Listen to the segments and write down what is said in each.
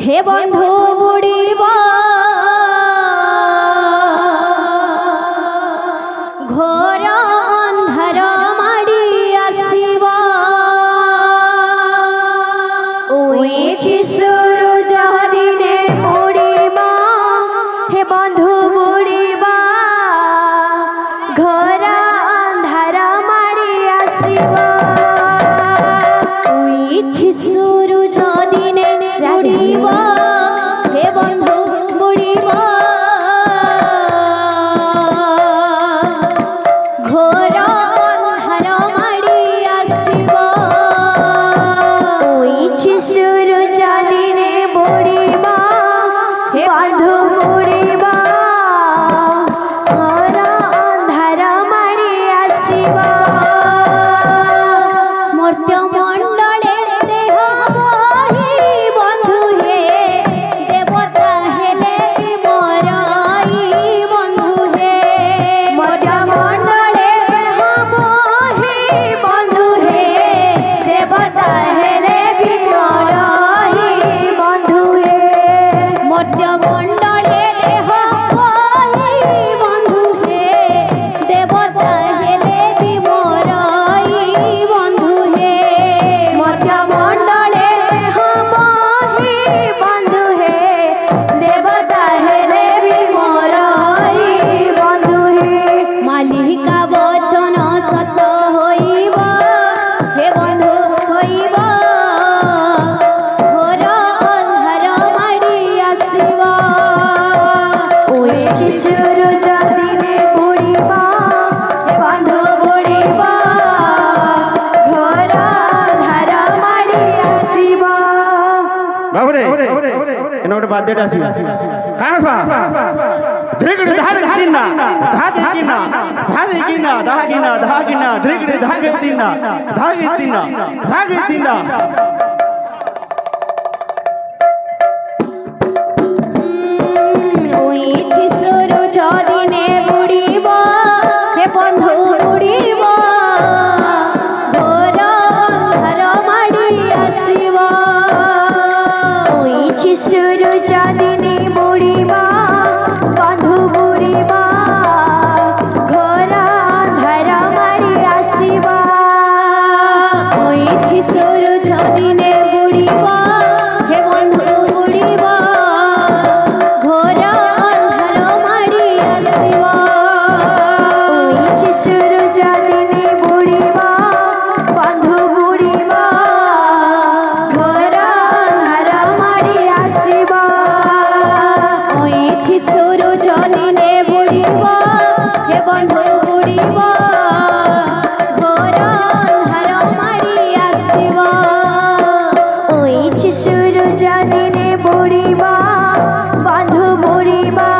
হে বন্ধু বুড়িবা ঘোর অন্ধার মাড়ি আসিবা উইছি সূরজ দিনে বুড়িবা হে বন্ধু বুড়িবা ঘোর অন্ধার মাড়ি আসিবা উইছি সূরজ দিনে বুড়িবা হে বন্ধু বুড়িবা ঘোর অন্ধার মাড়ি আসিবা উইছি সূরজ দিনে বুড়িবা হে বন্ধু বুড়িবা ঘোর অন্ধার মাড়ি আসিবা মর্ত্য মণ্ডলে দেহ বহি বন্ধু হে দেবতা হেলে মরাই বন্ধু হে মর্ত্য মণ্ডলে দেহ বহি বন্ধু হে দেবতা হেলে মরাই বন্ধু হে মর্ত্য মণ্ডলে দেহ বহি বন্ধু হে দেবতা হেলে মরাই বন্ধু হে মর্ত্য মণ্ডলে দেহ বহি বন্ধু হে দেবতা হেলে মরাই বন্ধু হে মালিকা বচন সত হইব হে বন্ধু হইব ঘোর অন্ধার মাড়ি আসিব উইছি সূরজ দিনে বুড়িবা হে বন্ধু বুড়িবা ঘোর অন্ধার মাড়ি আসিব বাবরে এনে ওটা বাদ দেটা আসিবা কানা সা ধৃগড়ি ধার কিনা ধা দেকিনা ধা দেকিনা ধা কিনা ধা কিনা ধৃগড়ি ধাগে দিনা ধাগে দিনা ধাগে দিনা উইছি সূরজ দিনে বুড়িবা হে বন্ধু বুড়িবা ঘোর অন্ধার মাড়ি আসিবা উইছি সূরজ দিনে বুড়িবা বন্ধু বুড়িবা ঘোর অন্ধার মাড়ি আসিবা উইছি সূরজ দিনে বুড়িবা হে বন্ধু বুড়িবা ঘোর অন্ধার মাড়ি আসিবা উইছি সূরজ দিনে বুড়িবা বন্ধু বুড়িবা ঘোর অন্ধার মাড়ি আসিবা উইছি সূরজ দিনে বুড়িবা হে বন্ধু বুড়িবা ঘোর অন্ধার মাড়ি আসিবা উইছি সূরজ দিনে বুড়িবা বন্ধু বুড়িবা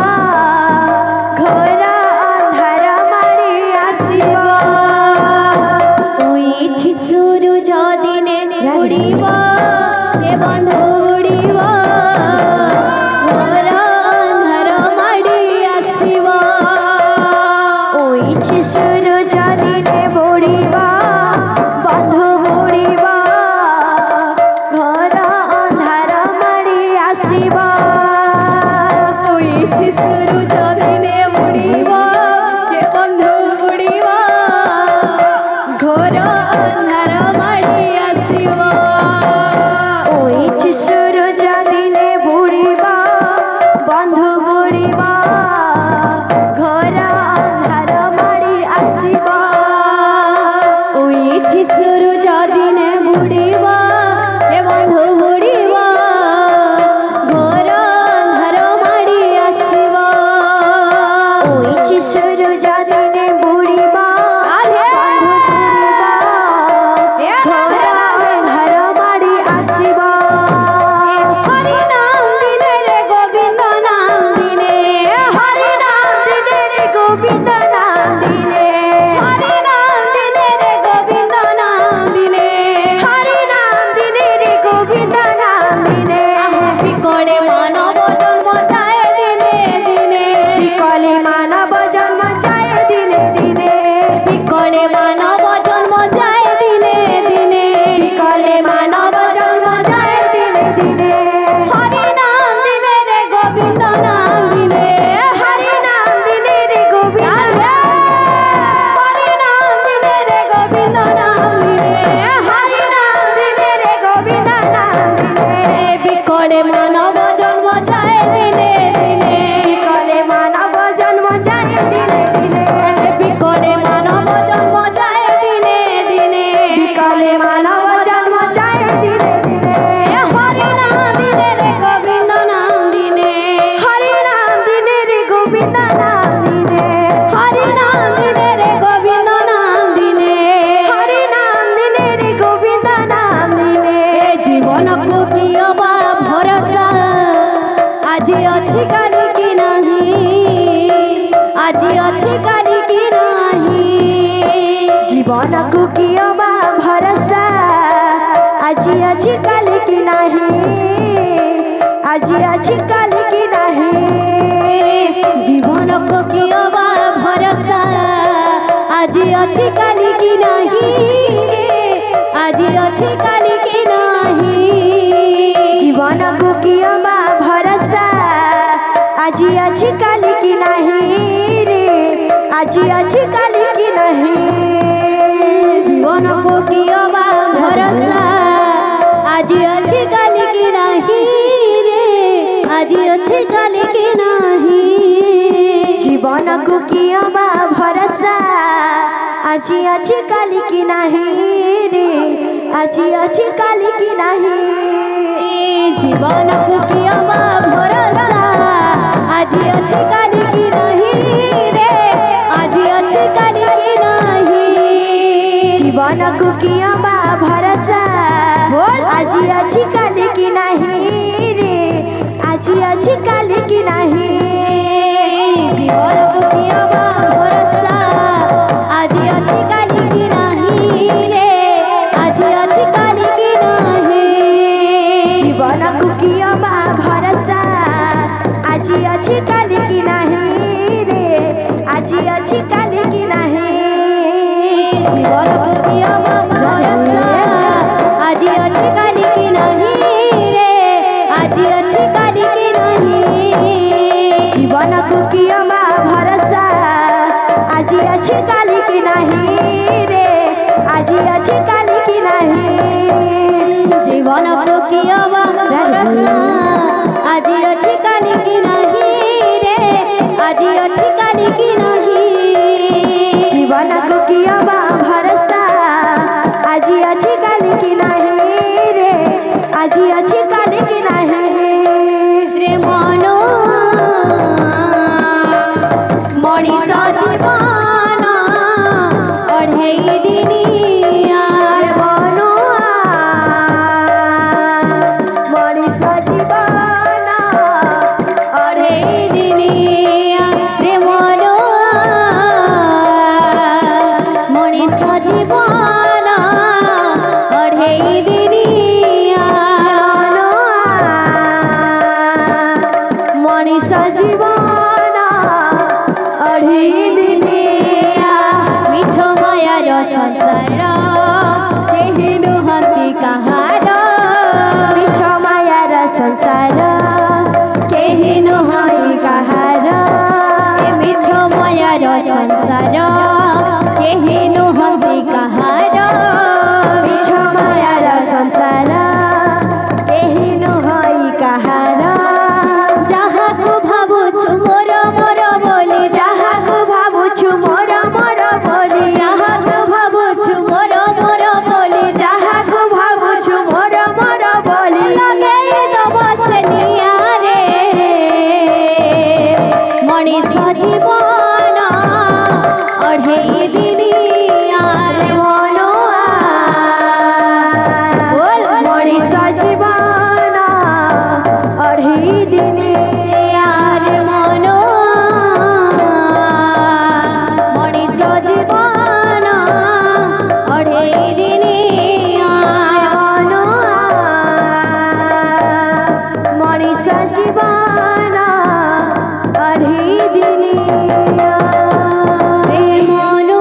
ঘোর অন্ধার মাড়ি আসিবা উইছি সূরজ দিনে বুড়িবা হে বন্ধু বুড়িবা ঘোর অন্ধার মাড়ি আসিবা উইছি সূরজ দিনে বুড়িবা বন্ধু বুড়িবা ঘোর অন্ধার মাড়ি আসিবা উইছি সূরজ দিনে বুড়িবা হে বন্ধু বুড়িবা ঘোর অন্ধার মাড়ি আসিবা উইছি সূরজ দিনে বুড়িবা বন্ধু বুড়িবা ঘোর অন্ধার মাড়ি আসিবা উইছি সূরজ দিনে বুড়িবা হে বন্ধু বুড়িবা ঘোর অন্ধার মাড়ি আসিবা अछि काल की नाही আজি अछि काल की नाही जीवन को कियो बा भरोसा আজি अछि काल की नाही আজি अछि काल की नाही जीवन को कियो बा भरोसा আজি अछि काल की नाही रे আজি अछि काल की नाही जीवन को कियो बा भरोसा আজি अछि काल की नाही रे আজি अछि काल की नाही जीवन को कियो बा भरोसा আজি अछि काल की नाही रे আজি अछि काल की नाही जीवन को कियो बा भरोसा আজি अछि काल की नाही रे আজি अछि काल की नाही जीवन को कियो बा भरोसा আজি अछि काल की नाही रे আজি अछि काल की नाही जीवन को कियो बा भरोसा আজি अछि काल की नाही रे আজি अछि काल की नाही जीवन को कियो बा भरोसा আজি अछि काल की नाही रे আজি अछि काल की नाही जीवन को कियो बा भरोसा আজি अछि काल की नाही रे আজি अछि काल की नाही जीवन को कियो बा भरोसा আজি अछि काल की नाही रे আজি अछि काल की नाही जीवन को कियो बा भरोसा আজি अछि काल की नाही रे আজি अछि काल की नाही जीवन को कियो बा भरोसा আজি अछि काल की नाही रे আজি अछि काल की नाही रे मनो मଣିष जीवन अढ़ेई दिनिया मनो मनिष जीवन अढ़ेई दिनिया रे मनो मनिष जीवन अढ़ेई दिनिया मनिष जीवन अढ़ेई दिनिया मिछ मायार संसार केहि नुहति कहा